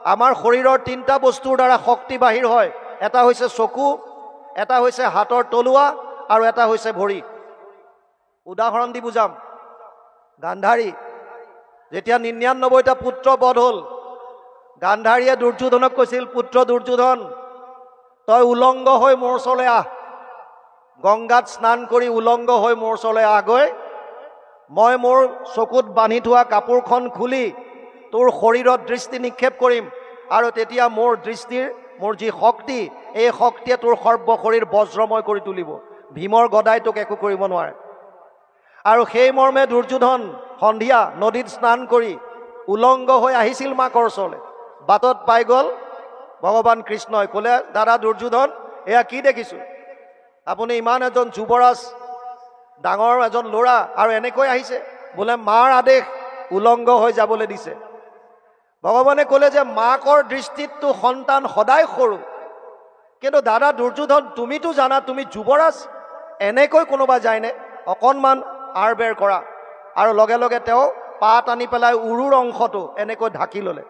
আমাৰ শৰীৰৰ তিনিটা বস্তুৰ দ্বাৰা শক্তি বাহিৰ হয়। এটা হৈছে চকু, এটা হৈছে হাতৰ তলুৱা আৰু এটা হৈছে ভৰি। উদাহৰণ দি বুজাম। গান্ধাৰী যেতিয়া 99টা পুত্ৰ বধ হ'ল, গান্ধাৰীয়ে দুৰ্যোধনক কৈছিল, পুত্ৰ দুৰ্যোধন, তই উলংগ হৈ মোৰ ওচৰলৈ আহ, গংগাত স্নান কৰি উলংগ হৈ মোৰ ওচৰলৈ আগৈ, মই মোৰ চকুত বান্ধি থোৱা কাপোৰখন খুলি তোৰ শৰীৰত দৃষ্টি নিক্ষেপ কৰিম, আৰু তেতিয়া মোৰ দৃষ্টিৰ মোৰ যি শক্তি, এই শক্তিয়ে তোৰ সৰ্বশৰীৰ বজ্ৰময় কৰি তুলিব। ভীমৰ গদাই তোক একো কৰিব নোৱাৰে। আৰু সেই মৰ্মে দুৰ্যোধন সন্ধিয়া নদীত স্নান কৰি উলংগ হৈ আহিছিল মাকৰ ওচৰলৈ। বাটত পাই গ'ল ভগৱান কৃষ্ণই, ক'লে, দাদা দুৰ্যোধন, এয়া কি দেখিছোঁ? আপুনি ইমান এজন যুৱৰাজ, ডাঙৰ এজন ল'ৰা, আৰু এনেকৈ আহিছে? বোলে মাৰ আদেশ, উলংগ হৈ যাবলৈ দিছে। ভগৱানে ক'লে যে মাকৰ দৃষ্টিততো সন্তান সদায় সৰু, কিন্তু দাদা দুৰ্যোধন, তুমিতো জানা তুমি যুৱৰাজ, এনেকৈ কোনোবা যায়নে? অকণমান আৰ বেৰ কৰা। আৰু লগে লগে তেওঁ পাত আনি পেলাই উৰুৰ অংশটো এনেকৈ ঢাকি ল'লে।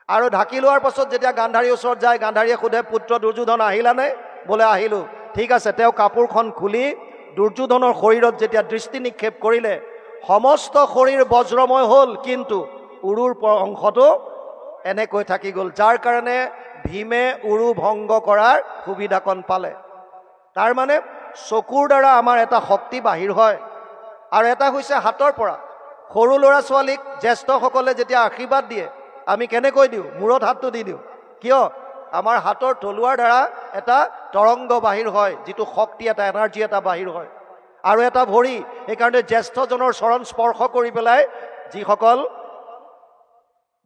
আৰু ঢাকি লোৱাৰ পাছত যেতিয়া গান্ধাৰীৰ ওচৰত যায়, গান্ধাৰীয়ে সোধে, পুত্ৰ দুৰ্যোধন আহিলানে? বোলে আহিলোঁ। ঠিক আছে। তেওঁ কাপোৰখন খুলি দুৰ্যোধনৰ শৰীৰত যেতিয়া দৃষ্টি নিক্ষেপ কৰিলে, সমস্ত শৰীৰ বজ্ৰময় হ'ল, কিন্তু উৰুৰ অংশটো এনেকৈ থাকি গ'ল, যাৰ কাৰণে ভীমে উৰু ভংগ কৰাৰ সুবিধাকণ পালে। তাৰ মানে চকুৰ দ্বাৰা আমাৰ এটা শক্তি বাহিৰ হয়, আৰু এটা হৈছে হাতৰ পৰা। সৰু ল'ৰা ছোৱালীক জ্যেষ্ঠসকলে যেতিয়া আশীৰ্বাদ দিয়ে, আমি কেনেকৈ দিওঁ? মূৰত হাতটো দি দিওঁ। কিয়? আমাৰ হাতৰ তলুৱাৰ দ্বাৰা এটা তৰংগ বাহিৰ হয়, যিটো শক্তি, এটা এনাৰ্জি এটা বাহিৰ হয়। আৰু এটা ভৰি, সেইকাৰণে জ্যেষ্ঠজনৰ চৰণ স্পৰ্শ কৰি পেলাই যিসকল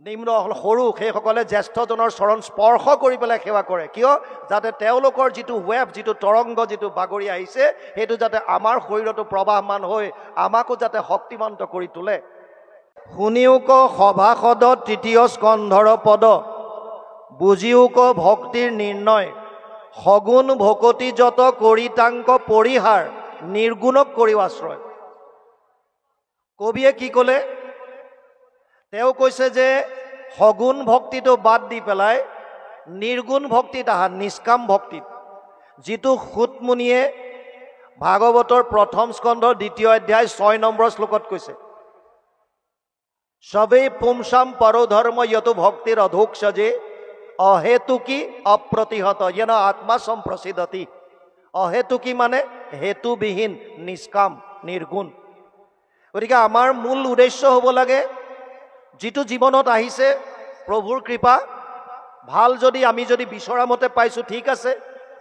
নিম্ন সৰু, সেইসকলে জ্যেষ্ঠজনৰ চৰণ স্পৰ্শ কৰি পেলাই সেৱা কৰে। কিয়? যাতে তেওঁলোকৰ যিটো ৱেভ, যিটো তৰংগ, যিটো বাগৰি আহিছে, সেইটো যাতে আমাৰ শৰীৰতো প্ৰবাহমান হৈ আমাকো যাতে শক্তিমান্ত কৰি তোলে। শুনিওক সভাসদ তৃতীয় স্কন্ধৰ পদ, বুজিওক ভক্তিৰ নিৰ্ণয়, সগুণ ভকতি যত কৰিতাংক পৰিহাৰ, নিৰ্গুণক কৰিও আশ্ৰয়। কবিয়ে কি ক'লে? তেওঁ কৈছে যে সগুণ ভক্তিটো বাদ দি পেলাই নিৰ্গুণ ভক্তিত আহা, নিষ্কাম ভক্তিত, যিটো সুতমুনিয়ে ভাগৱতৰ প্ৰথম স্কন্ধৰ 2য় অধ্যায় 6 নম্বৰ শ্লোকত কৈছে, সবেই পুংসাম পৰোধৰ্ম যতো ভক্তিৰ অধোক্ষজে, অহেতুকি অপ্ৰতিহত যেন আত্মা সম্প্ৰসিদ্ধতি। অহেতুকি মানে হেতুবিহীন, নিষ্কাম, নিৰ্গুণ। গতিকে আমাৰ মূল উদ্দেশ্য হ'ব লাগে, যিটো জীৱনত আহিছে প্ৰভুৰ কৃপা, ভাল যদি আমি যদি বিচৰা মতে পাইছোঁ, ঠিক আছে।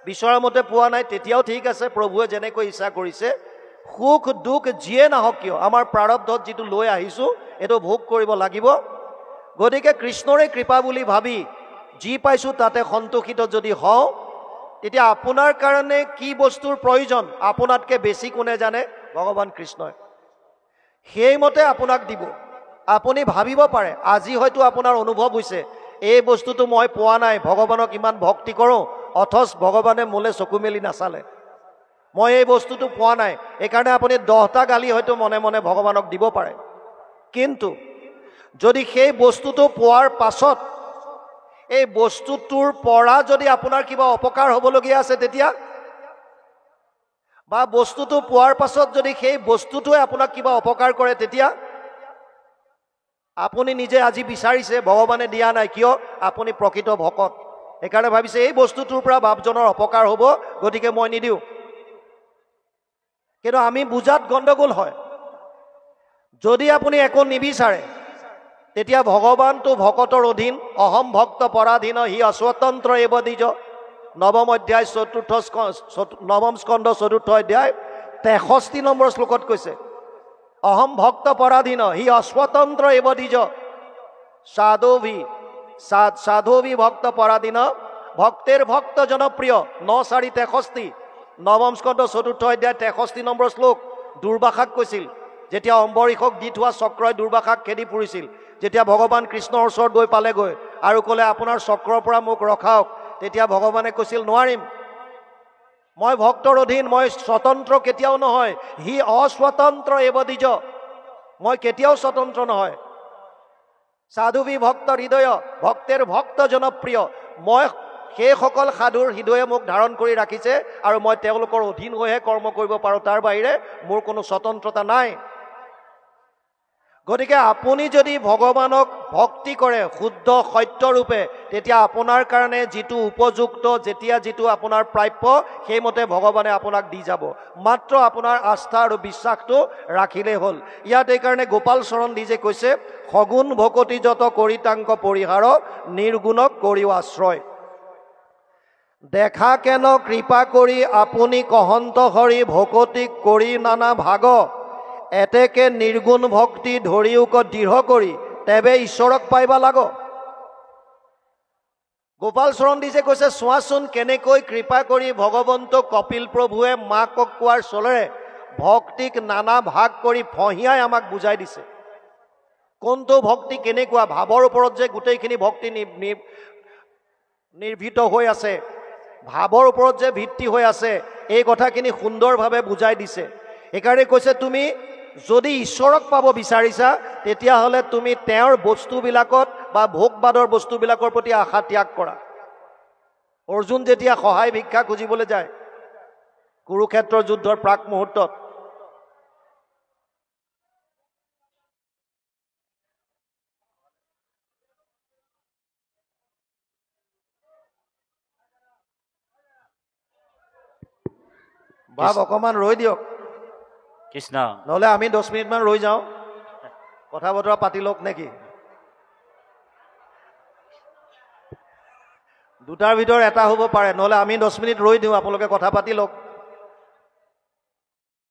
বিচৰা মতে পোৱা নাই, তেতিয়াও ঠিক আছে। প্ৰভুৱে যেনেকৈ ইচ্ছা কৰিছে, সুখ দুখ যিয়ে নাহক কিয়, আমাৰ প্ৰাৰব্ধত যিটো লৈ আহিছোঁ, এইটো ভোগ কৰিব লাগিব। গতিকে কৃষ্ণৰে কৃপা বুলি ভাবি যি পাইছোঁ তাতে সন্তোষিত যদি হওঁ, তেতিয়া আপোনাৰ কাৰণে কি বস্তুৰ প্ৰয়োজন আপোনাতকৈ বেছি কোনে জানে? ভগৱান কৃষ্ণই। সেইমতে আপোনাক দিব। আপুনি ভাবিব পাৰে, আজি হয়তো আপোনাৰ অনুভৱ হৈছে, এই বস্তুটো মই পোৱা নাই, ভগৱানক ইমান ভক্তি কৰোঁ, অথচ ভগৱানে মোলৈ চকু মেলি নাচালে, মই এই বস্তুটো পোৱা নাই। এইকাৰণে আপুনি 10টা গালি হয়তো মনে মনে ভগৱানক দিব পাৰে। কিন্তু যদি সেই বস্তুটো পোৱাৰ পাছত এই বস্তুটোৰ পৰা যদি আপোনাৰ কিবা অপকাৰ হ'বলগীয়া আছে, তেতিয়া, বা বস্তুটো পোৱাৰ পাছত যদি সেই বস্তুটোৱে আপোনাক কিবা অপকাৰ কৰে, তেতিয়া আপুনি নিজে আজি বিচাৰিছে, ভগৱানে দিয়া নাই। কিয়? আপুনি প্ৰকৃত ভকত, সেইকাৰণে ভাবিছে এই বস্তুটোৰ পৰা বাপজনৰ অপকাৰ হ'ব, গতিকে মই নিদিওঁ। কিন্তু আমি বুজাত গণ্ডগোল হয়। যদি আপুনি একো নিবিচাৰে, তেতিয়া ভগৱানটো ভকতৰ অধীন, অহম ভক্ত পৰাধীন হি অস্বতন্ত্ৰ এব দ্বিজ। নৱম স্কন্ধ 4ৰ্থ অধ্যায় 63 নম্বৰ শ্লোকত কৈছে, অহম ভক্ত পৰাধীন হি অস্বতন্ত্ৰ এব দ্বিজ, সাধুভি ভক্ত পৰাধীন, ভক্তেৰ ভক্ত জনপ্ৰিয়। 9:4-63 নৱম স্কন্ধ 4ৰ্থ অধ্যায় 63 নম্বৰ শ্লোক। দুৰ্বাসাক কৈছিল, যেতিয়া অম্বৰীষক দি থোৱা চক্ৰই দুৰ্বাসাক খেদি ফুৰিছিল, যেতিয়া ভগৱান কৃষ্ণৰ ওচৰত গৈ পালেগৈ আৰু ক'লে আপোনাৰ চক্ৰৰ পৰা মোক ৰখাওক, তেতিয়া ভগৱানে কৈছিল, নোৱাৰিম, মই ভক্তৰ অধীন, মই স্বতন্ত্ৰ কেতিয়াও নহয়। হি অস্বতন্ত্ৰ এব দ্বিজ, মই কেতিয়াও স্বতন্ত্ৰ নহয়। সাধুবি ভক্ত হৃদয়, ভক্তেৰ ভক্ত জনপ্ৰিয়। মই সেইসকল সাধুৰ হৃদয়ে মোক ধাৰণ কৰি ৰাখিছে আৰু মই তেওঁলোকৰ অধীন হৈহে কৰ্ম কৰিব পাৰোঁ, তাৰ বাহিৰে মোৰ কোনো স্বতন্ত্ৰতা নাই। গতিকে আপুনি যদি ভগৱানক ভক্তি কৰে শুদ্ধ সত্যৰূপে, তেতিয়া আপোনাৰ কাৰণে যিটো উপযুক্ত, যেতিয়া যিটো আপোনাৰ প্ৰাপ্য, সেইমতে ভগৱানে আপোনাক দি যাব। মাত্ৰ আপোনাৰ আস্থা আৰু বিশ্বাসটো ৰাখিলেই হ'ল। ইয়াত এইকাৰণে গোপাল চৰণ দিজে কৈছে, সগুণ ভকতি যত কৰি তাংক পৰিহাৰ, নিৰ্গুণক কৰিও আশ্ৰয়। দেখা কেন কৃপা কৰি আপুনি কহন্ত হৰি, ভকতিক কৰি নানা ভাগ, এতেকে নিৰ্গুণ ভক্তি ধৰিওক দৃঢ় কৰি, তেবে ঈশ্বৰক পাইবা লাগ। গোপাল চৰণ দিছে কৈছে, চোৱাচোন কেনেকৈ কৃপা কৰি ভগৱন্তক কপিল প্ৰভুৱে মাকক কোৱাৰ চলেৰে ভক্তিক নানা ভাগ কৰি ফঁহিয়াই আমাক বুজাই দিছে। কোনটো ভক্তি কেনেকুৱা, ভাৱৰ ওপৰত যে গোটেইখিনি ভক্তি নিৰ্ভীত হৈ আছে, ভাৱৰ ওপৰত যে ভিত্তি হৈ আছে, এই কথাখিনি সুন্দৰভাৱে বুজাই দিছে। সেইকাৰণে কৈছে, তুমি যদি ঈশ্বৰক পাব বিচাৰিছা, তেতিয়াহ'লে তুমি তেওঁৰ বস্তুবিলাকত বা ভোগবাদৰ বস্তুবিলাকৰ প্ৰতি আশা ত্যাগ কৰা। অৰ্জুন যেতিয়া সহায় ভিক্ষা খুজিবলৈ যায় কুৰুক্ষেত্ৰৰ যুদ্ধৰ প্ৰাক মুহূৰ্তত, বাপ অকণমান ৰৈ দিয়ক কৃষ্ণ, নহ'লে আমি 10 মিনিটমান ৰৈ যাওঁ, কথা বতৰা পাতি লওক নেকি? দুটাৰ ভিতৰত এটা হ'ব পাৰে, নহ'লে আমি 10 মিনিট ৰৈ দিওঁ, আপোনালোকে কথা পাতি লওক।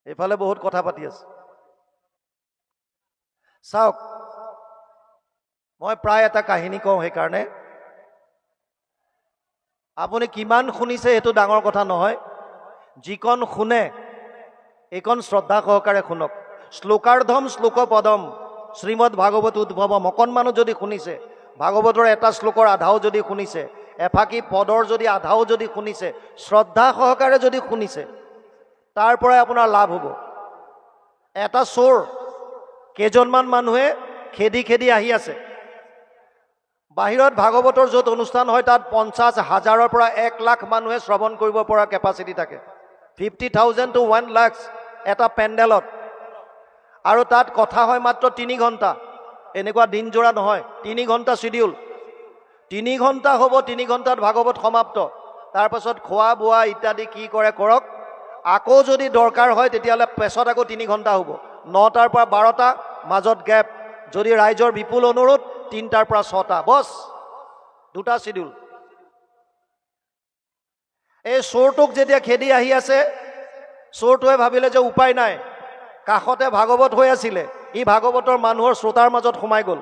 এইফালে বহুত কথা পাতি আছে। চাওক, মই প্ৰায় এটা কাহিনী কওঁ, সেইকাৰণে আপুনি কিমান শুনিছে সেইটো ডাঙৰ কথা নহয়, যিকণ শুনে এইকণ শ্ৰদ্ধা সহকাৰে শুনক। শ্লোকাৰ্ধম শ্লোক পদম শ্ৰীমদ ভাগৱত উদ্ভৱম, অকণমানো যদি শুনিছে, ভাগৱতৰ এটা শ্লোকৰ আধাও যদি শুনিছে, এফাকি পদৰ যদি আধাও যদি শুনিছে, শ্ৰদ্ধা সহকাৰে যদি শুনিছে, তাৰ পৰাই আপোনাৰ লাভ হ'ব। এটা চোৰ কেইজনমান মানুহে খেদি খেদি আহি আছে। বাহিৰত ভাগৱতৰ য'ত অনুষ্ঠান হয় তাত 50,000ৰ পৰা 1 লাখ মানুহে শ্ৰৱণ কৰিব পৰা কেপাচিটি থাকে। 50,000 to 1 লাখ এটা পেণ্ডেলত, আৰু তাত কথা হয় মাত্ৰ 3 ঘণ্টা, এনেকুৱা দিনজোৰা নহয়, 3 ঘণ্টা চিডিউল। 3 ঘণ্টা হ'ব, 3 ঘণ্টাত ভাগৱত সমাপ্ত। তাৰপাছত খোৱা বোৱা ইত্যাদি কি কৰে কৰক, আকৌ যদি দৰকাৰ হয় তেতিয়াহ'লে পেছত আকৌ 3 ঘণ্টা হ'ব। 9টাৰ পৰা 12টা, মাজত গেপ, যদি ৰাইজৰ বিপুল অনুৰোধ 3টাৰ পৰা 6টা, বছ 2টা চিডিউল। এই চোৰটোক যেতিয়া খেদি আহি আছে, চোৰটোৱে ভাবিলে যে উপায় নাই, কাষতে ভাগৱত হৈ আছিলে, ই ভাগৱতৰ মানুহৰ শ্ৰোতাৰ মাজত সোমাই গ'ল,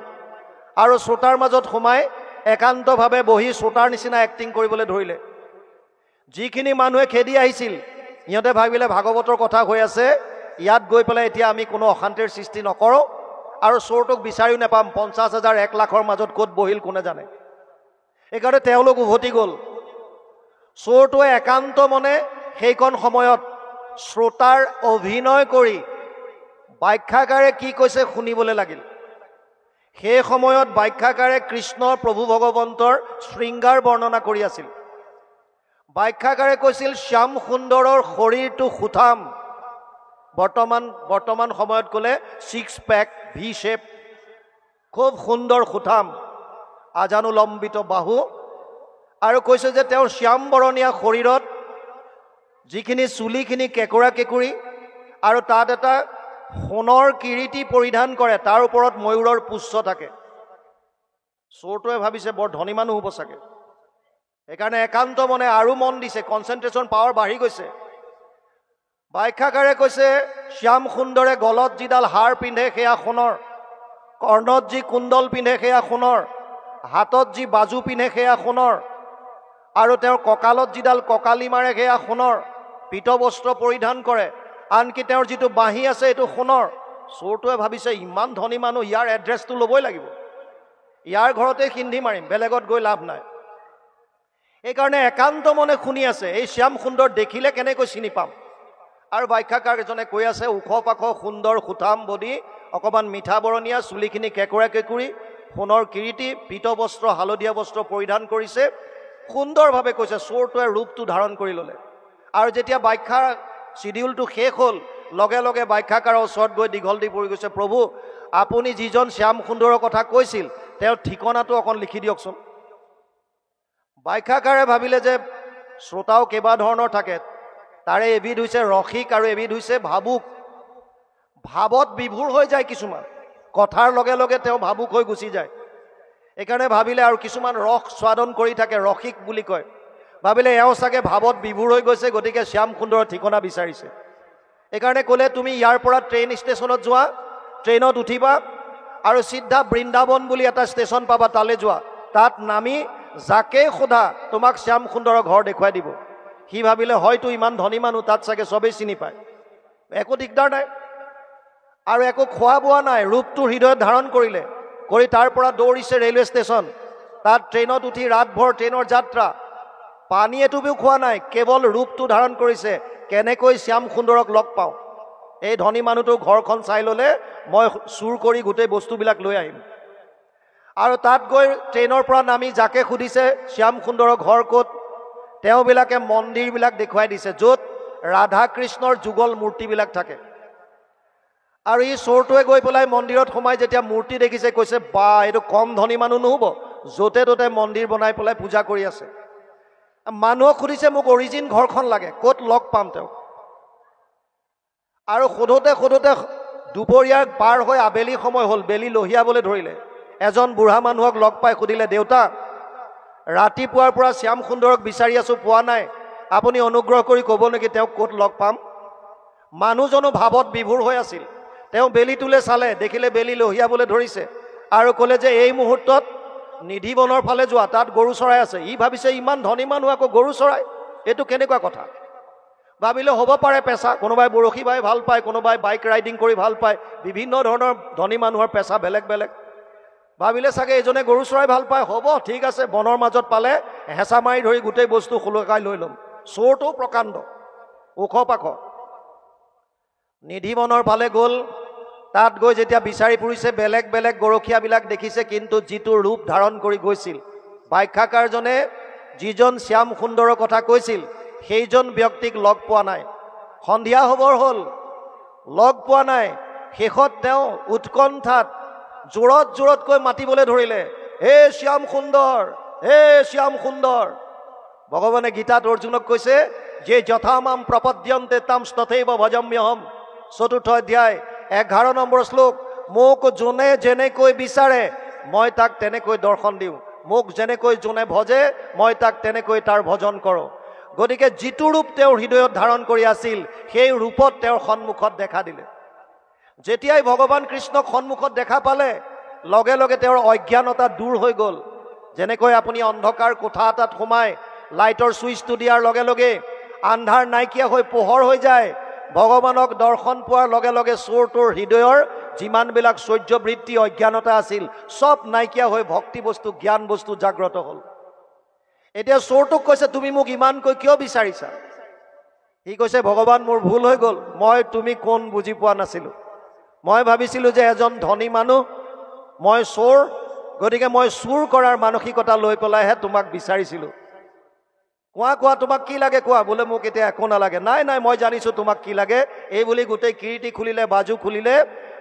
আৰু শ্ৰোতাৰ মাজত সোমাই একান্তভাৱে বহি শ্ৰোতাৰ নিচিনা এক্টিং কৰিবলৈ ধৰিলে। যিখিনি মানুহে খেদি আহিছিল সিহঁতে ভাবিলে ভাগৱতৰ কথা হৈ আছে, ইয়াত গৈ পেলাই এতিয়া আমি কোনো অশান্তিৰ সৃষ্টি নকৰোঁ, আৰু চোৰটোক বিচাৰিও নাপাম, 50,000 1 লাখৰ মাজত ক'ত বহিল কোনে জানে। সেইকাৰণে তেওঁলোক উভতি গ'ল। চোৰটোৱে একান্ত মনে সেইকণ সময়ত শ্ৰোতাৰ অভিনয় কৰি ব্যাখ্যাকাৰে কি কৈছে শুনিবলৈ লাগিল। সেই সময়ত ব্যাখ্যাকাৰে কৃষ্ণ প্ৰভু ভগৱন্তৰ শৃংগাৰ বৰ্ণনা কৰি আছিল। ব্যাখ্যাকাৰে কৈছিল, শ্যাম সুন্দৰৰ শৰীৰটো সুঠাম, বৰ্তমান সময়ত ক'লে 6 পেক ভি শ্বেপ, খুব সুন্দৰ সুঠাম, আজানুলম্বিত বাহু, আৰু কৈছে যে তেওঁৰ শ্যাম বৰণীয়া শৰীৰত যিখিনি চুলিখিনি কেঁকুৰা কেঁকুৰি, আৰু তাত এটা সোণৰ কিৰীটি পৰিধান কৰে, তাৰ ওপৰত ময়ূৰৰ পুচ্ছ থাকে। চোৰটোৱে ভাবিছে বৰ ধনী মানুহ হ'ব চাগে, সেইকাৰণে একান্ত মনে আৰু মন দিছে, কনচেন্ট্ৰেশ্যন পাৱাৰ বাঢ়ি গৈছে। ব্যাখ্যাকাৰে কৈছে, শ্যাম সুন্দৰে গলত যিডাল হাৰ পিন্ধে সেয়া সোণৰ, কৰ্ণত যি কুণ্ডল পিন্ধে সেয়া সোণৰ, হাতত যি বাজু পিন্ধে সেয়া সোণৰ, আৰু তেওঁৰ কঁকালত যিডাল কঁকালি মাৰে সেয়া সোণৰ, পীত বস্ত্ৰ পৰিধান কৰে, আনকি তেওঁৰ যিটো বাঁহী আছে এইটো সোণৰ। চোৰটোৱে ভাবিছে ইমান ধনী মানুহ, ইয়াৰ এড্ৰেছটো ল'বই লাগিব, ইয়াৰ ঘৰতে সিন্ধি মাৰিম, বেলেগত গৈ লাভ নাই। এইকাৰণে একান্ত মনে শুনি আছে, এই শ্যাম সুন্দৰ দেখিলে কেনেকৈ চিনি পাম। আৰু ব্যাখ্যাকাৰ এজনে কৈ আছে, ওখ পাখ সুন্দৰ সুঠাম বডি, অকণমান মিঠা বৰণীয়া, চুলিখিনি কেঁকুৰা কেঁকুৰি, সোণৰ কিৰীটি, পীত বস্ত্ৰ, হালধীয়া বস্ত্ৰ পৰিধান কৰিছে। সুন্দৰভাৱে কৈছে, চোৰটোৱে ৰূপটো ধাৰণ কৰি ল'লে। আৰু যেতিয়া ব্যাখ্যাৰ চিডিউলটো শেষ হ'ল, লগে লগে ব্যাখ্যাকাৰৰ ওচৰত গৈ দীঘল দি পৰি গৈছে, প্ৰভু আপুনি যিজন শ্যাম সুন্দৰৰ কথা কৈছিল তেওঁৰ ঠিকনাটো অকণ লিখি দিয়কচোন। ব্যাখ্যাকাৰে ভাবিলে যে শ্ৰোতাও কেইবা ধৰণৰ থাকে, তাৰে এবিধ হৈছে ৰসিক আৰু এবিধ হৈছে ভাবুক। ভাৱত বিভোৰ হৈ যায় কিছুমান, কথাৰ লগে লগে তেওঁ ভাবুক হৈ গুচি যায়। এইকাৰণে ভাবিলে, আৰু কিছুমান ৰস স্বাদন কৰি থাকে, ৰসিক বুলি কয়, ভাবিলে এওঁ চাগে ভাৱত বিভোৰ হৈ গৈছে, গতিকে শ্যাম সুন্দৰৰ ঠিকনা বিচাৰিছে। এইকাৰণে ক'লে তুমি ইয়াৰ পৰা ট্ৰেইন ষ্টেচনত যোৱা, ট্ৰেইনত উঠিবা আৰু চিধা বৃন্দাবন বুলি এটা ষ্টেচন পাবা, তালৈ যোৱা। তাত নামি যাকেই সোধা তোমাক শ্যাম সুন্দৰৰ ঘৰ দেখুৱাই দিব। সি ভাবিলে হয়তো ইমান ধনী মানুহ, তাত চাগে চবেই চিনি পায়, একো দিগদাৰ নাই। আৰু একো খোৱা বোৱা নাই, ৰূপটো হৃদয়ত ধাৰণ কৰিলে, কৰি তাৰ পৰা দৌৰিছে ৰেলৱে ষ্টেচন। তাত ট্ৰেইনত উঠি ৰাতভৰ ট্ৰেইনৰ যাত্ৰা, পানী এটুপিও খোৱা নাই, কেৱল ৰূপটো ধাৰণ কৰিছে, কেনেকৈ শ্যাম সুন্দৰক লগ পাওঁ। এই ধনী মানুহটোৰ ঘৰখন চাই ল'লে, মই চুৰ কৰি গোটেই বস্তুবিলাক লৈ আহিম। আৰু তাত গৈ ট্ৰেইনৰ পৰা নামি যাকে সুধিছে শ্যাম সুন্দৰৰ ঘৰ ক'ত, তেওঁবিলাকে মন্দিৰবিলাক দেখুৱাই দিছে, য'ত ৰাধা কৃষ্ণৰ যুগল মূৰ্তিবিলাক থাকে। আৰু ই চোৰটোৱে গৈ পেলাই মন্দিৰত সোমাই যেতিয়া মূৰ্তি দেখিছে, কৈছে বা এইটো কম ধনী মানুহ নহ'ব, য'তে ত'তে মন্দিৰ বনাই পেলাই পূজা কৰি আছে। মানুহক সুধিছে মোক অৰিজিন ঘৰখন লাগে, ক'ত লগ পাম তেওঁক। আৰু সোধোতে সোধোতে দুপৰীয়াৰ পাৰ হৈ আবেলি সময় হ'ল, বেলি লহিয়াবলৈ ধৰিলে। এজন বুঢ়া মানুহক লগ পাই সুধিলে, দেউতা ৰাতিপুৱাৰ পৰা শ্যাম সুন্দৰক বিচাৰি আছোঁ, পোৱা নাই, আপুনি অনুগ্ৰহ কৰি ক'ব নেকি তেওঁক ক'ত লগ পাম। মানুহজনো ভাৱত বিভোৰ হৈ আছিল। তেওঁ বেলিটোলৈ চালে, দেখিলে বেলি লহিয়াবলৈ ধৰিছে, আৰু ক'লে যে এই মুহূৰ্তত নিধিবনৰ ফালে যোৱা, তাত গৰু চৰাই আছে। ই ভাবিছে ইমান ধনী মানুহ আকৌ গৰু চৰাই, এইটো কেনেকুৱা কথা। ভাবিলে হ'ব পাৰে পেচা, কোনোবাই বৰশী বাই ভাল পায়, কোনোবাই বাইক ৰাইডিং কৰি ভাল পায়, বিভিন্ন ধৰণৰ ধনী মানুহৰ পেচা বেলেগ বেলেগ। ভাবিলে চাগে এজনে গৰু চৰাই ভাল পায়, হ'ব ঠিক আছে, বনৰ মাজত পালে হেঁচা মাৰি ধৰি গোটেই বস্তু সুলকাই লৈ ল'ম। চোৰটো প্ৰকাণ্ড, ওখ পাখ। নিধিবনৰ ফালে গ'ল, তাত গৈ যেতিয়া বিচাৰি ফুৰিছে, বেলেগ বেলেগ গৰখীয়াবিলাক দেখিছে, কিন্তু যিটো ৰূপ ধাৰণ কৰি গৈছিল, ব্যাখ্যাকাৰজনে যিজন শ্যাম সুন্দৰৰ কথা কৈছিল সেইজন ব্যক্তিক লগ পোৱা নাই। সন্ধিয়া হ'বৰ হ'ল, লগ পোৱা নাই। শেষত তেওঁ উৎকণ্ঠাত জোৰত জোৰতকৈ মাতিবলৈ ধৰিলে, হে শ্যাম সুন্দৰ, হে শ্যাম সুন্দৰ। ভগৱানে গীতাত অৰ্জুনক কৈছে, যে যথামাম প্ৰপদ্যন্তে তাম তথৈব ভজম্যহম। ৪ৰ্থ অধ্যায় 11 নম্বৰ শ্লোক। মোক যোনে যেনেকৈ বিচাৰে মই তাক তেনেকৈ দৰ্শন দিওঁ, মোক যেনেকৈ যোনে ভজে মই তাক তেনেকৈ তাৰ ভজন কৰোঁ। গতিকে যিটো ৰূপ তেওঁৰ হৃদয়ত ধাৰণ কৰি আছিল, সেই ৰূপত তেওঁৰ সন্মুখত দেখা দিলে। যেতিয়াই ভগৱান কৃষ্ণক সন্মুখত দেখা পালে, লগে লগে তেওঁৰ অজ্ঞানতা দূৰ হৈ গ'ল। যেনেকৈ আপুনি অন্ধকাৰ কোঠা এটাত সোমাই লাইটৰ ছুইচটো দিয়াৰ লগে লগে আন্ধাৰ নাইকিয়া হৈ পোহৰ হৈ যায়, ভগৱানক দৰ্শন পোৱাৰ লগে লগে চোৰটোৰ হৃদয়ৰ যিমানবিলাক সহ্যবৃত্তি অজ্ঞানতা আছিল, চব নাইকিয়া হৈ ভক্তি বস্তু, জ্ঞান বস্তু জাগ্ৰত হ'ল। এতিয়া চোৰটোক কৈছে, তুমি মোক ইমানকৈ কিয় বিচাৰিছা? সি কৈছে, ভগৱান মোৰ ভুল হৈ গ'ল, মই তুমি কোন বুজি পোৱা নাছিলোঁ। মই ভাবিছিলোঁ যে এজন ধনী মানুহ, মই চোৰ, গতিকে মই চুৰ কৰাৰ মানসিকতা লৈ পেলাইহে তোমাক বিচাৰিছিলোঁ। কোৱা কোৱা তোমাক কি লাগে কোৱা। বোলে মোক এতিয়া একো নালাগে। নাই নাই, মই জানিছোঁ তোমাক কি লাগে। এই বুলি গোটেই কিৰীটি খুলিলে, বাজু খুলিলে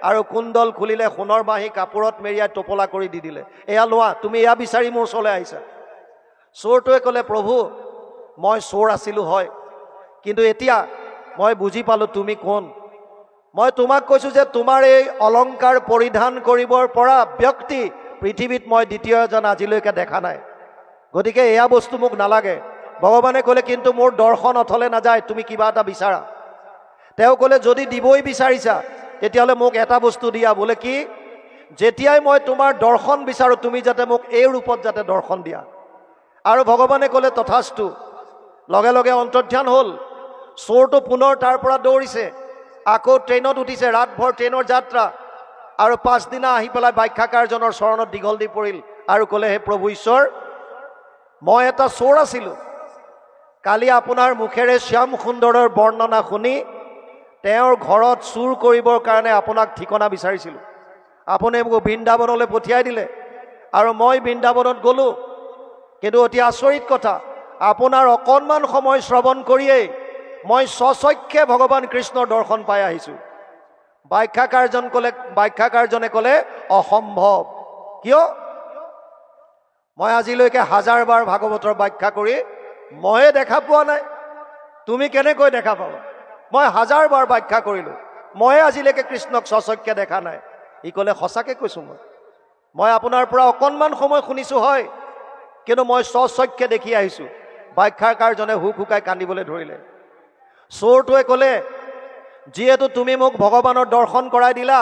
আৰু কুণ্ডল খুলিলে, সোণৰ বাঁহী কাপোৰত মেৰিয়াই টোপোলা কৰি দি দিলে। এয়া লোৱা, তুমি এয়া বিচাৰি মোৰ ওচৰলৈ আহিছা। চোৰটোৱে ক'লে, প্ৰভু মই চোৰ আছিলোঁ হয়, কিন্তু এতিয়া মই বুজি পালোঁ তুমি কোন। মই তোমাক কৈছোঁ যে তোমাৰ এই অলংকাৰ পৰিধান কৰিবৰ পৰা ব্যক্তি পৃথিৱীত মই দ্বিতীয় এজন আজিলৈকে দেখা নাই, গতিকে এয়া বস্তু মোক নালাগে। ভগৱানে ক'লে, কিন্তু মোৰ দৰ্শন অথলে নাযায়, তুমি কিবা এটা বিচাৰা। তেওঁ ক'লে, যদি দিবই বিচাৰিছা তেতিয়াহ'লে মোক এটা বস্তু দিয়া। বোলে কি? যেতিয়াই মই তোমাৰ দৰ্শন বিচাৰোঁ, তুমি যাতে মোক এই ৰূপত যাতে দৰ্শন দিয়া। আৰু ভগৱানে ক'লে, তথাস্তু। লগে লগে অন্তৰ্ধান হ'ল। চোৰটো পুনৰ তাৰ পৰা দৌৰিছে, আকৌ ট্ৰেইনত উঠিছে, ৰাতভৰ ট্ৰেইনৰ যাত্ৰা। আৰু পাছদিনা আহি পেলাই ব্যাখ্যাকাৰজনৰ চৰণত দীঘল দি পৰিল আৰু ক'লে, হে প্ৰভু ঈশ্বৰ, মই এটা চোৰ আছিলোঁ। কালি আপোনাৰ মুখেৰে শ্যাম সুন্দৰৰ বৰ্ণনা শুনি তেওঁৰ ঘৰত চুৰ কৰিবৰ কাৰণে আপোনাক ঠিকনা বিচাৰিছিলোঁ। আপুনি মোক বৃন্দাবনলৈ পঠিয়াই দিলে, আৰু মই বৃন্দাবনত গ'লোঁ। কিন্তু অতি আচৰিত কথা, আপোনাৰ অকণমান সময় শ্ৰৱণ কৰিয়েই মই স্বচক্ষে ভগৱান কৃষ্ণৰ দৰ্শন পাই আহিছোঁ। ব্যাখ্যাকাৰজনে ক'লে অসম্ভৱ। কিয়? মই আজিলৈকে 1000 বাৰ ভাগৱতৰ ব্যাখ্যা কৰি ময়ে দেখা পোৱা নাই, তুমি কেনেকৈ দেখা পাবা? মই 1000 বাৰ ব্যাখ্যা কৰিলোঁ, ময়ে আজিলৈকে কৃষ্ণক স্বচক্ষে দেখা নাই। ই ক'লে সঁচাকৈ কৈছোঁ, মই আপোনাৰ পৰা অকণমান সময় শুনিছোঁ হয়, কিন্তু মই স্বচক্ষে দেখি আহিছোঁ। ব্যাখ্যাকাৰজনে হুক হুকাই কান্দিবলৈ ধৰিলে। চোৰটোৱে ক'লে, যিহেতু তুমি মোক ভগৱানৰ দৰ্শন কৰাই দিলা,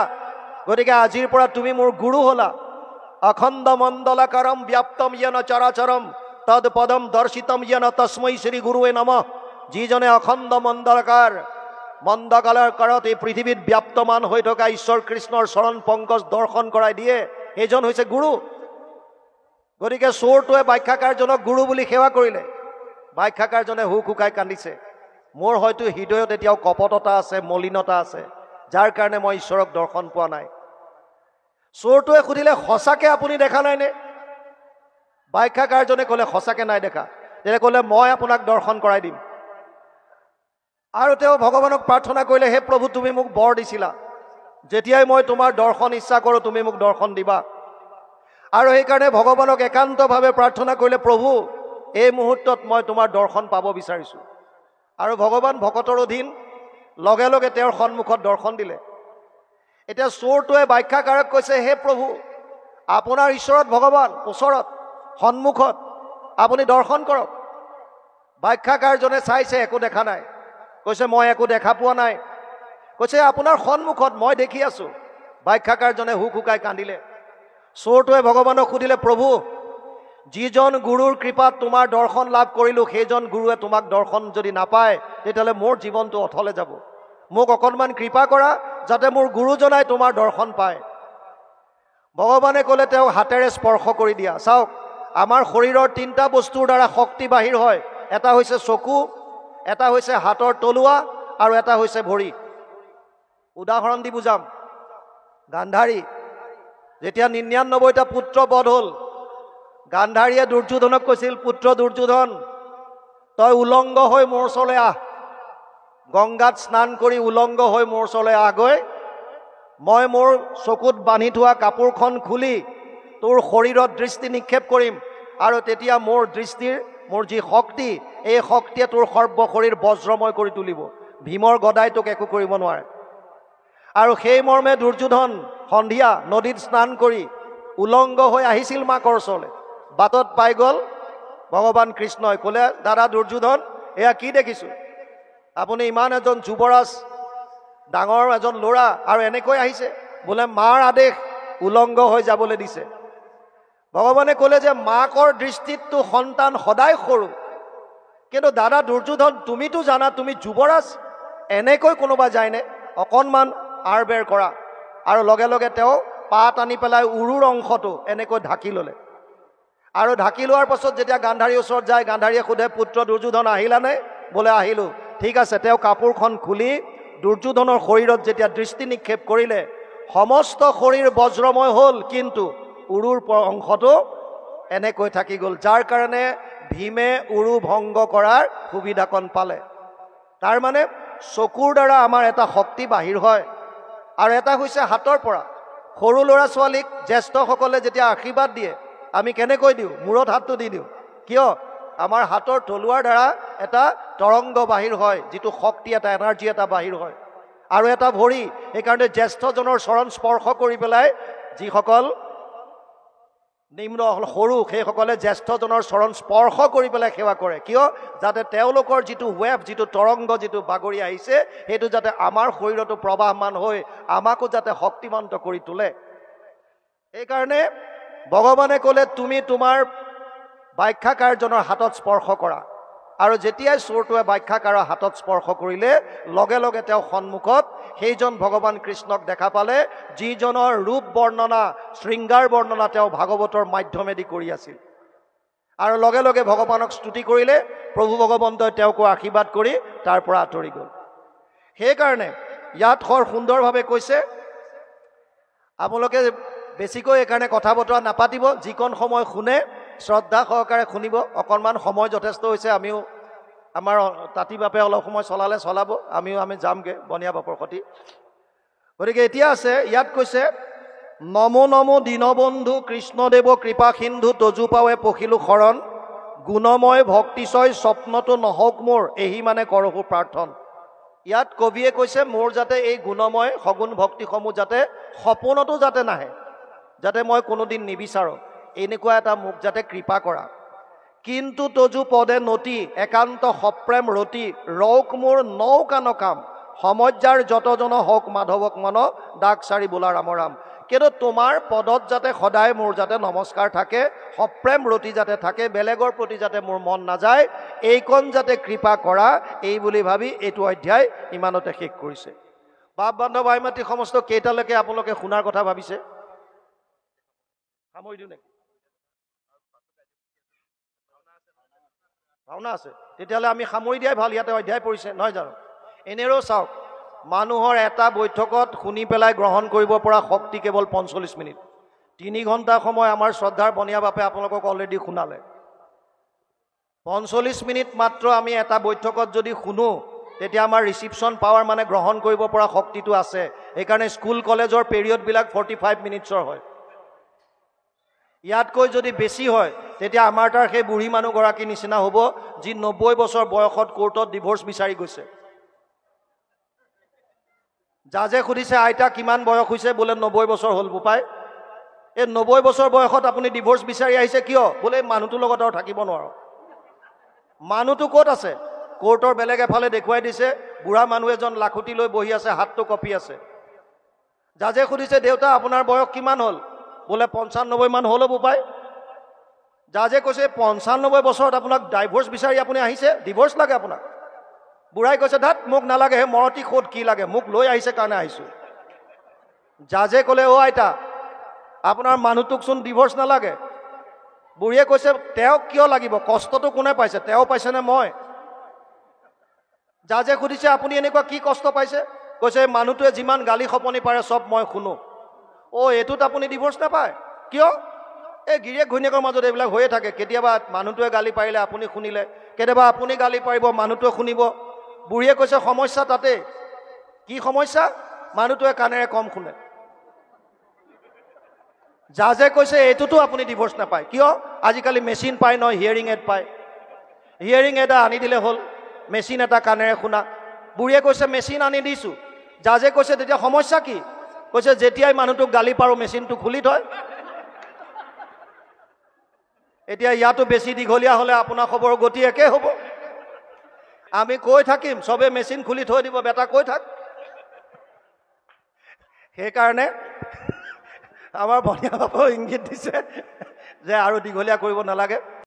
গতিকে আজিৰ পৰা তুমি মোৰ গুৰু হ'লা। অখণ্ড মণ্ডলাকাৰম ব্যাপ্তম য়েন চৰাচৰম তদ পদম দৰ্শিতম য়েন তস্मै শ্ৰী গুৰুৱে নমঃ। যিজনে অখণ্ড মণ্ডকালত এই পৃথিৱীত ব্যাপ্তমান হৈ থকা ঈশ্বৰ কৃষ্ণৰ চৰণ পংকজ দৰ্শন কৰাই দিয়ে, সেইজন হৈছে গুৰু। গতিকে চোৰটোৱে ব্যাখ্যাকাৰজনক গুৰু বুলি সেৱা কৰিলে। ব্যাখ্যাকাৰজনে হুক হুকাই কান্দিছে। মোৰ হয়তো হৃদয়ত এতিয়াও কপটতা আছে, মলিনতা আছে, যাৰ কাৰণে মই ঈশ্বৰক দৰ্শন পোৱা নাই। চোৰটোৱে সুধিলে, সঁচাকৈ আপুনি দেখা নাইনে? ব্যাখ্যাকাৰজনে ক'লে, সঁচাকৈ নাই দেখা। তেতিয়া ক'লে, মই আপোনাক দৰ্শন কৰাই দিম। আৰু তেওঁ ভগৱানক প্ৰাৰ্থনা কৰিলে, হে প্ৰভু, তুমি মোক বৰ দিছিলা, যেতিয়াই মই তোমাৰ দৰ্শন ইচ্ছা কৰোঁ তুমি মোক দৰ্শন দিবা। আৰু সেইকাৰণে ভগৱানক একান্তভাৱে প্ৰাৰ্থনা কৰিলে, প্ৰভু, এই মুহূৰ্তত মই তোমাৰ দৰ্শন পাব বিচাৰিছোঁ। আৰু ভগৱান ভকতৰ অধীন, লগে লগে তেওঁৰ সন্মুখত দৰ্শন দিলে। এতিয়া চোৰটোৱে ব্যাখ্যাকাৰক কৈছে, হে প্ৰভু, আপোনাৰ ঈশ্বৰত ভগৱান ওচৰত, সন্মুখত, আপুনি দৰ্শন কৰক। ব্যাখ্যাকাৰজনে চাইছে, একো দেখা নাই। কৈছে, মই একো দেখা পোৱা নাই। কৈছে, আপোনাৰ সন্মুখত মই দেখি আছোঁ। ব্যাখ্যাকাৰজনে হুক হুকাই কান্দিলে। চোৰটোৱে ভগৱানক সুধিলে, প্ৰভু, যিজন গুৰুৰ কৃপাত তোমাৰ দৰ্শন লাভ কৰিলোঁ, সেইজন গুৰুৱে তোমাক দৰ্শন যদি নাপায়, তেতিয়াহ'লে মোৰ জীৱনটো অথলে যাব। মোক অকণমান কৃপা কৰা, যাতে মোৰ গুৰুজনাই তোমাৰ দৰ্শন পায়। ভগৱানে ক'লে, তেওঁক হাতেৰে স্পৰ্শ কৰি দিয়া। চাওক, আমাৰ শৰীৰৰ 3টা বস্তুৰ দ্বাৰা শক্তি বাহিৰ হয়। এটা হৈছে চকু, এটা হৈছে হাতৰ তলুৱা, আৰু এটা হৈছে ভৰি। উদাহৰণ দি বুজাম। গান্ধাৰী যেতিয়া 99টা পুত্ৰ বধ হ'ল, গান্ধাৰীয়ে দুৰ্যোধনক কৈছিল, পুত্ৰ দুৰ্যোধন, তই উলংগ হৈ মোৰ ওচৰলৈ আহ, গংগাত স্নান কৰি উলংগ হৈ মোৰ ওচৰলৈ আহগৈ। মই মোৰ চকুত বান্ধি থোৱা কাপোৰখন খুলি তোৰ শৰীৰত দৃষ্টি নিক্ষেপ কৰিম, আৰু তেতিয়া মোৰ যি শক্তি, এই শক্তিয়ে তোৰ সৰ্বশৰীৰ বজ্ৰময় কৰি তুলিব। ভীমৰ গদাই তোক একো কৰিব নোৱাৰে। আৰু সেই মৰ্মে দুৰ্যোধন সন্ধিয়া নদীত স্নান কৰি উলংগ হৈ আহিছিল মাকৰ ওচৰলৈ। বাটত পাই গ'ল ভগৱান কৃষ্ণই। ক'লে, দাদা দুৰ্যোধন, এয়া কি দেখিছোঁ? আপুনি ইমান এজন যুৱৰাজ, ডাঙৰ এজন ল'ৰা, আৰু এনেকৈ আহিছে? বোলে, মাৰ আদেশ, উলংগ হৈ যাবলৈ দিছে। ভগৱানে ক'লে যে মাকৰ দৃষ্টিততো সন্তান সদায় সৰু, কিন্তু দাদা দুৰ্যোধন, তুমিতো জানা তুমি যুৱৰাজ, এনেকৈ কোনোবা যায়নে? অকণমান আৰ বেৰ কৰা। আৰু লগে লগে তেওঁ পাত আনি পেলাই উৰুৰ অংশটো এনেকৈ ঢাকি ল'লে। আৰু ঢাকি লোৱাৰ পাছত যেতিয়া গান্ধাৰীৰ ওচৰত যায়, গান্ধাৰীয়ে সোধে, পুত্ৰ দুৰ্যোধন আহিলানে? বোলে, আহিলোঁ। ঠিক আছে। তেওঁ কাপোৰখন খুলি দুৰ্যোধনৰ শৰীৰত যেতিয়া দৃষ্টি নিক্ষেপ কৰিলে, সমস্ত শৰীৰ বজ্ৰময় হ'ল, কিন্তু উৰুৰ অংশটো এনেকৈ থাকি গ'ল, যাৰ কাৰণে ভীমে উৰু ভংগ কৰাৰ সুবিধাকণ পালে। তাৰ মানে চকুৰ দ্বাৰা আমাৰ এটা শক্তি বাহিৰ হয়, আৰু এটা হৈছে হাতৰ পৰা। সৰু ল'ৰা ছোৱালীক জ্যেষ্ঠসকলে যেতিয়া আশীৰ্বাদ দিয়ে, আমি কেনেকৈ দিওঁ? মূৰত হাতটো দি দিওঁ। কিয়? আমাৰ হাতৰ তলুৱাৰ দ্বাৰা এটা তৰংগ বাহিৰ হয়, যিটো শক্তি, এটা এনাৰ্জি এটা বাহিৰ হয়। আৰু এটা ভৰি, সেইকাৰণে জ্যেষ্ঠজনৰ চৰণ স্পৰ্শ কৰি পেলাই যিসকল নিম্ন সৰু, সেইসকলে জ্যেষ্ঠজনৰ চৰণ স্পৰ্শ কৰি পেলাই সেৱা কৰে। কিয়? যাতে তেওঁলোকৰ যিটো ৱেভ, যিটো তৰংগ, যিটো বাগৰি আহিছে, সেইটো যাতে আমাৰ শৰীৰতো প্ৰবাহমান হৈ আমাকো যাতে শক্তিমন্ত কৰি তোলে। সেইকাৰণে ভগৱানে ক'লে, তুমি তোমাৰ ব্যাখ্যাকাৰজনৰ হাতত স্পৰ্শ কৰা। আৰু যেতিয়াই চোৰটোৱে ব্যাখ্যাকাৰৰ হাতত স্পৰ্শ কৰিলে, লগে লগে তেওঁ সন্মুখত সেইজন ভগৱান কৃষ্ণক দেখা পালে, যিজনৰ ৰূপ বৰ্ণনা, শৃংগাৰ বৰ্ণনা তেওঁ ভাগৱতৰ মাধ্যমেদি কৰি আছিল। আৰু লগে লগে ভগৱানক স্তুতি কৰিলে। প্ৰভু ভগৱন্তই তেওঁকো আশীৰ্বাদ কৰি তাৰ পৰা আঁতৰি গ'ল। সেইকাৰণে ইয়াত সুন্দৰভাৱে কৈছে, আপোনালোকে বেছিকৈ এইকাৰণে কথা বতৰা নাপাতিব, যিকণ সময় শুনে শ্ৰদ্ধা সহকাৰে শুনিব। অকণমান সময় যথেষ্ট হৈছে, আমিও আমাৰ তাঁতি বাপে অলপ সময় চলালে চলাব, আমি যামগৈ বনীয়া বাপৰ সতি। গতিকে এতিয়া আছে, ইয়াত কৈছে নমো নমো দীনবন্ধু কৃষ্ণদেৱ কৃপা সিন্ধু তজু পাৱে পখিলো শৰণ, গুণময় ভক্তিচয় স্বপ্নটো নহওক মোৰ, এহি মানে কৰহো প্ৰাৰ্থন। ইয়াত কবিয়ে কৈছে মোৰ যাতে এই গুণময় সগুণ ভক্তিসমূহ যাতে সপোনতো যাতে নাহে, যাতে মই কোনোদিন নিবিচাৰোঁ, এনেকুৱা এটা মোক যাতে কৃপা কৰা। কিন্তু তজু পদে নতি একান্ত সপ্ৰেম ৰতি, ৰৌক মোৰ নৌকান কাম, সমজ্যাৰ যতজন হওক মাধৱক মন, ডাক চাৰি বোলা ৰাম ৰাম। কিন্তু তোমাৰ পদত যাতে সদায় মোৰ যাতে নমস্কাৰ থাকে, সপ্ৰেম ৰতি যাতে থাকে, বেলেগৰ প্ৰতি যাতে মোৰ মন নাযায়, এইকণ যাতে কৃপা কৰা, এই বুলি ভাবি এইটো অধ্যায় ইমানতে শেষ কৰিছে। বাপ বান্ধৱ ভাই মাতৃ সমস্ত কেইটালৈকে আপোনালোকে শুনাৰ কথা ভাবিছে? সামৰি দিওঁ নেকি? ভাওনা আছে, তেতিয়াহ'লে আমি সামৰি দিয়াই ভাল, ইয়াতে অধ্যায় পৰিছে নহয় জানো? এনেও চাওক, মানুহৰ এটা বৈঠকত শুনি পেলাই গ্ৰহণ কৰিব পৰা শক্তি কেৱল 45 মিনিট। 3 ঘণ্টা সময় আমাৰ শ্ৰদ্ধাৰ বনীয়া বাপে আপোনালোকক অলৰেডি শুনালে। 45 মিনিট মাত্ৰ আমি এটা বৈঠকত যদি শুনো, তেতিয়া আমাৰ ৰিচিপশ্যন পাৱাৰ মানে গ্ৰহণ কৰিব পৰা শক্তিটো আছে। সেইকাৰণে স্কুল কলেজৰ পিৰিয়ডবিলাক 45 মিনিটছৰ হয়। ইয়াতকৈ যদি বেছি হয়, তেতিয়া আমাৰ তাৰ সেই বুঢ়ী মানুহগৰাকীৰ নিচিনা হ'ব, যি 90 বছৰ বয়সত কোৰ্টত ডিভোৰ্চ বিচাৰি গৈছে। জাজে সুধিছে আইতা কিমান বয়স হৈছে? বোলে 90 বছৰ হ'ল বোপাই। এই 90 বছৰ বয়সত আপুনি ডিভোৰ্চ বিচাৰি আহিছে কিয়? বোলে মানুহটোৰ লগত আৰু থাকিব নোৱাৰো। মানুহটো ক'ত আছে? কোৰ্টৰ বেলেগ এফালে দেখুৱাই দিছে, বুঢ়া মানুহ এজন লাখুটি লৈ বহি আছে, হাতটো কঁপি আছে। জাজে সুধিছে দেউতা আপোনাৰ বয়স কিমান হ'ল? বোলে 95 মান হ'ল বোপাই। জাজে কৈছে 95 বছৰত আপোনাক ডাইভোৰ্চ বিচাৰি আপুনি আহিছে? ডিভোৰ্চ লাগে আপোনাক? বুঢ়াই কৈছে ধাত মোক নালাগে, হে মৰতি খোদ কি লাগে, মোক লৈ আহিছে কাৰণে আহিছোঁ। জাজে ক'লে অ' আইতা আপোনাৰ মানুহটোকচোন ডিভোৰ্চ নালাগে। বুঢ়ীয়ে কৈছে তেওঁক কিয় লাগিব? কষ্টটো কোনে পাইছে, তেওঁ পাইছেনে মই? জাজে সুধিছে আপুনি এনেকুৱা কি কষ্ট পাইছে? কৈছে মানুহটোৱে যিমান গালি খপনি পাৰে চব মই শুনো। অ' এইটোত আপুনি ডিভোৰ্চ নাপায় কিয়? এই গিৰিয়েক ঘৈণীয়েকৰ মাজত এইবিলাক হৈয়ে থাকে। কেতিয়াবা মানুহটোৱে গালি পাৰিলে আপুনি শুনিলে, কেতিয়াবা আপুনি গালি পাৰিব মানুহটোৱে শুনিব। বুঢ়ীয়ে কৈছে সমস্যা তাতে। কি সমস্যা? মানুহটোৱে কাণেৰে কম শুনে। জাজে কৈছে এইটোতো আপুনি ডিভোৰ্চ নাপায় কিয়? আজিকালি মেচিন পায় নহয়, হিয়াৰিং এড পায়। হিয়াৰিং এড আনি দিলে হ'ল, মেচিন এটা কাণেৰে শুনা। বুঢ়ীয়ে কৈছে মেচিন আনি দিছোঁ। জাজে কৈছে তেতিয়া সমস্যা কি? কৈছে যেতিয়াই মানুহটোক গালি পাৰোঁ মেচিনটো খুলি থয়। এতিয়া ইয়াতো বেছি দীঘলীয়া হ'লে আপোনাৰ খবৰ গতি একে হ'ব। আমি কৈ থাকিম, চবে মেচিন খুলি থৈ দিব, বেটা কৈ থাক। সেইকাৰণে আমাৰ বনীয়া বাবাও ইংগিত দিছে যে আৰু দীঘলীয়া কৰিব নালাগে।